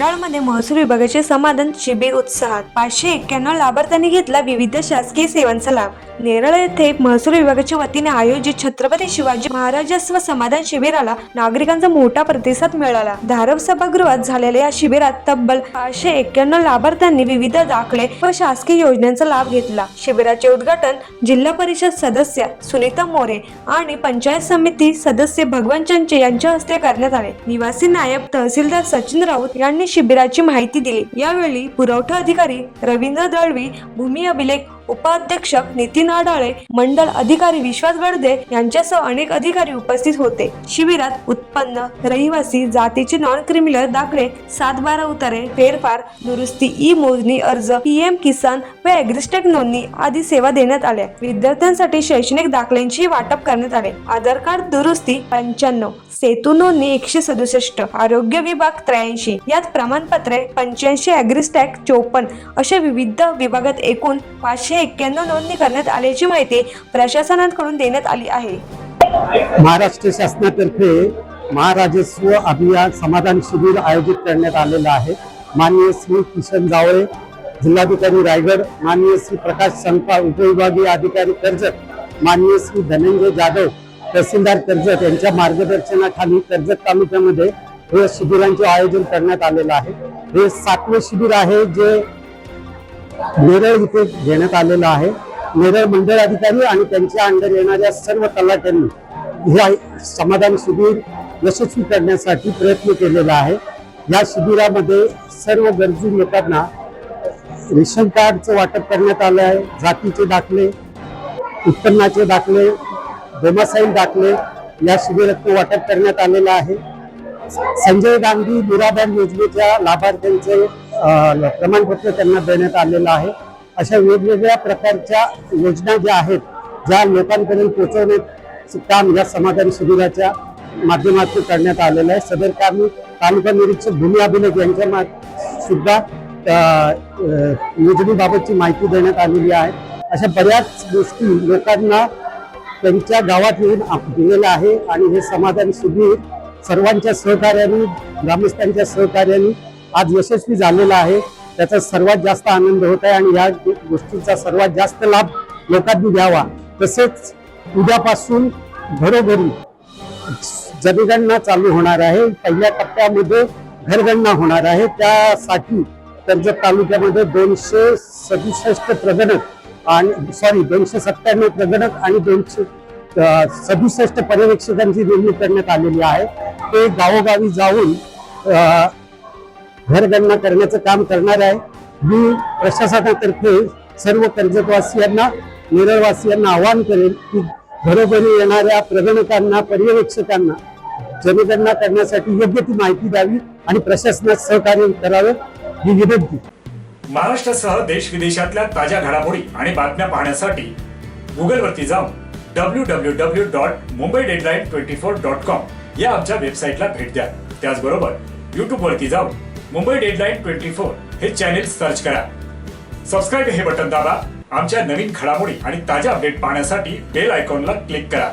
नेरळमध्ये महसूल विभागाचे समाधान शिबिर उत्साहात 591 लाभार्थ्यांनी घेतला विविध शासकीय सेवांचा लाभ। नेरळ येथे महसूल विभागाच्या वतीने आयोजित छत्रपती शिवाजी महाराजस्व समाधान शिबिराला नागरिकांचा मोठा प्रतिसाद मिळाला। धारव सभागृहात झालेल्या या शिबिरात तब्बल 591 लाभार्थ्यांनी विविध दाखले व शासकीय योजनांचा लाभ घेतला। शिबिराचे उद्घाटन जिल्हा परिषद सदस्य सुनीता मोरे आणि पंचायत समिती सदस्य भगवान चंचे यांच्या हस्ते करण्यात आले। निवासी नायब तहसीलदार सचिन राऊत यांनी शिबिराची माहिती दिली। यावेळी पुरवठा अधिकारी रवींद्र दळवी, भूमी अभिलेख उपाध्यक्ष नितीन आडाळे, मंडल अधिकारी विश्वास गडदे यांच्यासह अनेक अधिकारी उपस्थित होते। शिबिरात उत्पन्न, रहिवासी, जातीचे नॉन क्रिमिनल दाखले, 7/12 उतारे, फेरफार, दुरुस्ती, ई मोजणी अर्ज, PM किसान व ॲग्रिस्टॅक नोंदणी आदी सेवा देण्यात आल्या। विद्यार्थ्यांसाठी शैक्षणिक दाखल्यांची वाटप करण्यात आले। आधार कार्ड दुरुस्ती 95, सेतू नोंदणी 167, आरोग्य विभाग 83, यात प्रमाणपत्रे 85, ॲग्रिस्टॅक 54 अशा विविध विभागात एकूण 591 नोंदणी करण्यात आल्याची माहिती प्रशासनाकडून देण्यात आली आहे। महाराष्ट्र शासनातर्फे महाराजस्व अभियान समाधान शिबिर आयोजित करण्यात आलेलं आहे। माननीय श्री किशन जावळे, जिल्हाधिकारी रायगड, माननीय श्री प्रकाश संपाळ, उपविभागीय अधिकारी कर्जत, माननीय श्री धनंजय जाधव, तहसीलदार कर्जत यांच्या मार्गदर्शनाखाली कर्जत तालुक्यामध्ये हे शिबिरांचे आयोजन करण्यात आलेलं आहे। हे 7वे शिबिर आहे जे नेरळ इथे घेण्यात आलेलं आहे। नेरळ मंडळ अधिकारी आणि त्यांच्या अंडर येणाऱ्या सर्व तलाट्यांनी हे समाधान शिबिर यशस्वी करण्यासाठी प्रयत्न केलेला आहे। या शिबिरामध्ये सर्व गरजू लोकांना रेशन कार्डचं वाटप करण्यात आलं आहे। जातीचे दाखले, उत्पन्नाचे दाखले, डोमासाईल दाखले या शिबिरात वाटप करण्यात आलेलं आहे। संजय गांधी निराधार योजनेच्या लाभार्थ्यांचे प्रमाणपत्र त्यांना देण्यात आलेलं आहे। अशा वेगवेगळ्या प्रकारच्या योजना ज्या आहेत ज्या लोकांपर्यंत पोहोचवण्याचं काम या समाधान शिबिराच्या माध्यमातून करण्यात आलेलं आहे। सदर काम तालुका निरीक्षक भूमी अभिलेख यांच्या सुद्धा योजनेबाबतची माहिती देण्यात आलेली आहे। अशा बऱ्याच गोष्टी लोकांना त्यांच्या गावात येऊन दिलेल्या आहे आणि हे समाधान शिबिर सर्वांच्या सहकार्याने, ग्रामस्थांच्या सहकार्याने आज यशस्वी झालेला आहे। त्याचा सर्वात जास्त आनंद होत आहे आणि या गोष्टीचा सर्वात जास्त लाभ लोकांनी घ्यावा। तसेच उद्यापासून घरोघरी जनगणना चालू होणार आहे। पहिल्या टप्प्यामध्ये घरगणना होणार आहे। त्यासाठी कर्जत तालुक्यामध्ये 267 प्रगणक आणि 297 प्रगणक आणि 267 पर्यवेक्षकांची नेमणूक करण्यात आलेली आहे। ते गावोगावी जाऊन घरगणना करण्याचं काम करणार आहे। मी प्रशासनातर्फे सर्व कर्जतवासियांना, नेरळवासियांना आवाहन करेन की घरोघरी येणाऱ्या प्रगणकांना, पर्यवेक्षकांना जनगणना करण्यासाठी योग्य ती माहिती द्यावी आणि प्रशासनात सहकार्य करावे ही विनंती। महाराष्ट्रासह देश विदेशातल्या ताज्या घडामोडी आणि बातम्या पाहण्यासाठी गुगलवरती जाऊन www.mumbaideadline24.com या आमच्या वेबसाईटला भेट द्या। त्याचबरोबर यूट्यूबवरती जाऊन मुंबई डेडलाईन 24 हे चॅनेल सर्च करा। सबस्क्राईब हे बटन दाबा। आमच्या नवीन घडामोडी आणि ताज्या अपडेट पाहण्यासाठी बेल आयकॉनला क्लिक करा।